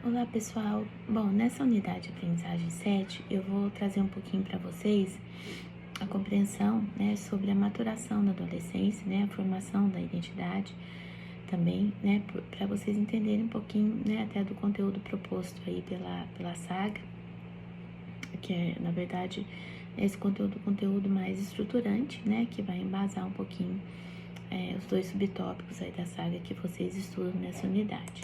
Olá pessoal, bom, nessa unidade de aprendizagem 7 eu vou trazer um pouquinho para vocês a compreensão, sobre a maturação da adolescência, a formação da identidade também, para vocês entenderem um pouquinho, até do conteúdo proposto aí pela saga, que é, na verdade, esse conteúdo mais estruturante, que vai embasar um pouquinho os dois subtópicos aí da saga que vocês estudam nessa unidade,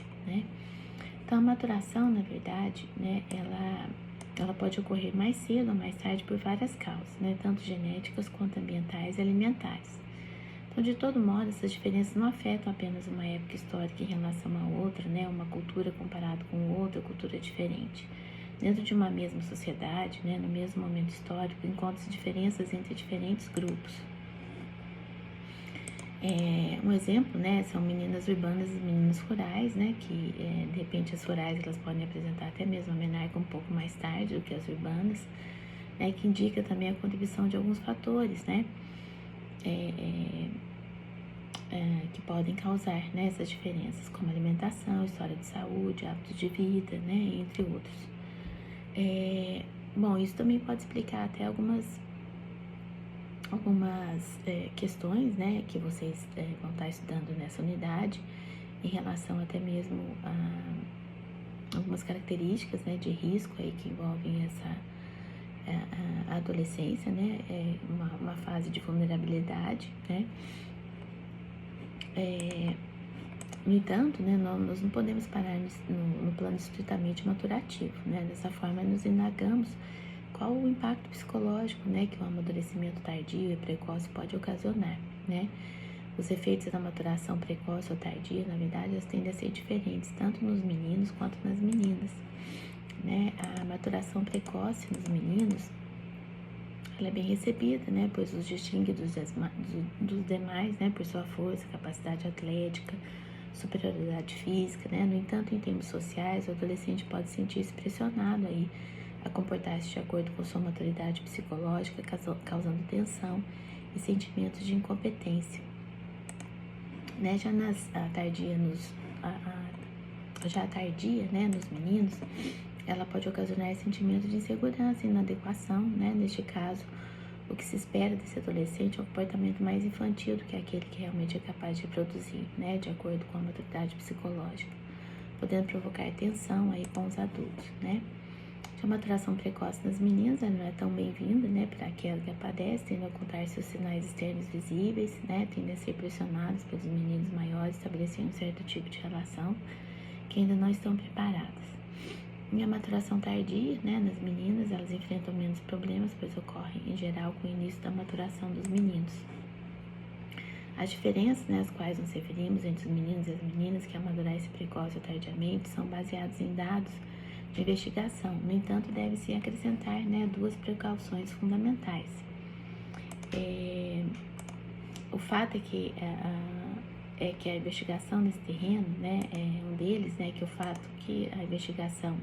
Então, a maturação, na verdade, ela pode ocorrer mais cedo ou mais tarde por várias causas, tanto genéticas quanto ambientais e alimentares. Então, de todo modo, essas diferenças não afetam apenas uma época histórica em relação a outra, uma cultura comparada com outra cultura diferente. Dentro de uma mesma sociedade, no mesmo momento histórico, encontram-se diferenças entre diferentes grupos. Um exemplo, são meninas urbanas e meninas rurais, que de repente as rurais elas podem apresentar até mesmo a menarca um pouco mais tarde do que as urbanas, que indica também a contribuição de alguns fatores, que podem causar essas diferenças, como alimentação, história de saúde, hábitos de vida, entre outros. Bom, isso também pode explicar até algumas questões, que vocês vão estar estudando nessa unidade, em relação até mesmo a algumas características, de risco aí que envolvem a adolescência, uma fase de vulnerabilidade, No entanto, nós não podemos parar no plano estritamente maturativo, Dessa forma, nos indagamos qual o impacto psicológico, que o amadurecimento tardio e precoce pode ocasionar, Os efeitos da maturação precoce ou tardia, na verdade, elas tendem a ser diferentes, tanto nos meninos quanto nas meninas, A maturação precoce nos meninos, ela é bem recebida, pois os distingue dos demais, por sua força, capacidade atlética, superioridade física, No entanto, em termos sociais, o adolescente pode sentir-se pressionado aí a comportar-se de acordo com sua maturidade psicológica, causando tensão e sentimentos de incompetência. Já a tardia, nos meninos, ela pode ocasionar sentimentos de insegurança e inadequação, Neste caso, o que se espera desse adolescente é um comportamento mais infantil do que aquele que realmente é capaz de reproduzir, de acordo com a maturidade psicológica, podendo provocar tensão aí com os adultos, A maturação precoce nas meninas não é tão bem-vinda, para aquela que a padece, tendo a ocultar seus sinais externos visíveis, tendem a ser pressionados pelos meninos maiores, estabelecendo um certo tipo de relação que ainda não estão preparadas. E a maturação tardia, nas meninas, elas enfrentam menos problemas, pois ocorrem, em geral, com o início da maturação dos meninos. As diferenças, às quais nos referimos entre os meninos e as meninas que amadurecem precoce ou tardiamente são baseadas em dados de investigação. No entanto, deve-se acrescentar, duas precauções fundamentais. O fato é que a investigação nesse terreno, é um deles, que o fato que a investigação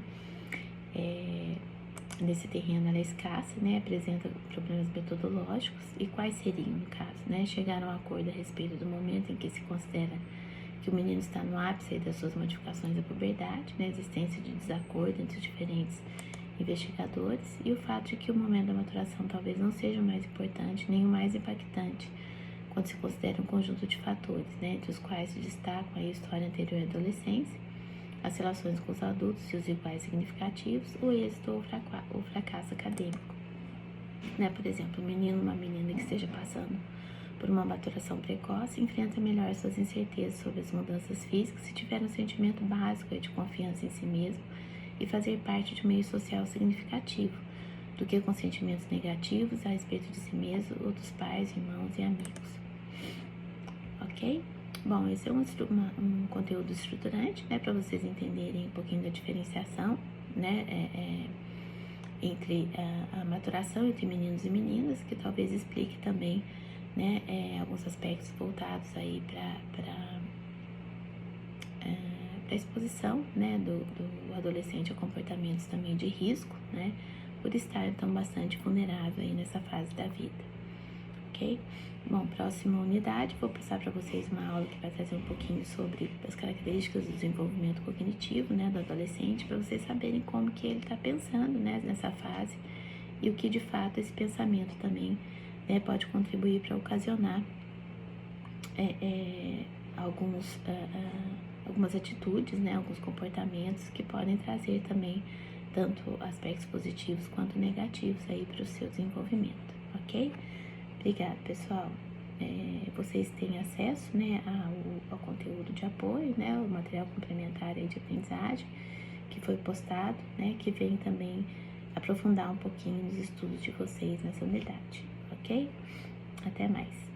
nesse terreno ela é escassa, apresenta problemas metodológicos. E quais seriam, no caso, chegar a um acordo a respeito do momento em que se considera que o menino está no ápice das suas modificações da puberdade, a existência de desacordo entre os diferentes investigadores, e o fato de que o momento da maturação talvez não seja o mais importante nem o mais impactante, quando se considera um conjunto de fatores, entre os quais se destacam a história anterior à adolescência, as relações com os adultos e os iguais significativos, o êxito ou o fracasso acadêmico. Por exemplo, um menino ou uma menina que esteja passando por uma maturação precoce enfrenta melhor suas incertezas sobre as mudanças físicas se tiver um sentimento básico de confiança em si mesmo e fazer parte de um meio social significativo, do que com sentimentos negativos a respeito de si mesmo ou dos pais, irmãos e amigos. Ok? Bom, esse é um conteúdo estruturante, para vocês entenderem um pouquinho da diferenciação, entre a maturação entre meninos e meninas, que talvez explique também, alguns aspectos voltados aí para a exposição, do adolescente a comportamentos também de risco, por estar então bastante vulnerável aí nessa fase da vida. Ok? ok? Bom, próxima unidade, vou passar para vocês uma aula que vai trazer um pouquinho sobre as características do desenvolvimento cognitivo, né, do adolescente, para vocês saberem como que ele está pensando, né, nessa fase e o que de fato esse pensamento também, né, pode contribuir para ocasionar algumas atitudes, né, alguns comportamentos que podem trazer também tanto aspectos positivos quanto negativos aí para o seu desenvolvimento, ok? Obrigada, pessoal. Vocês têm acesso, né, ao conteúdo de apoio, né, o material complementar aí de aprendizagem que foi postado, né, que vem também aprofundar um pouquinho nos estudos de vocês nessa unidade, ok? Até mais.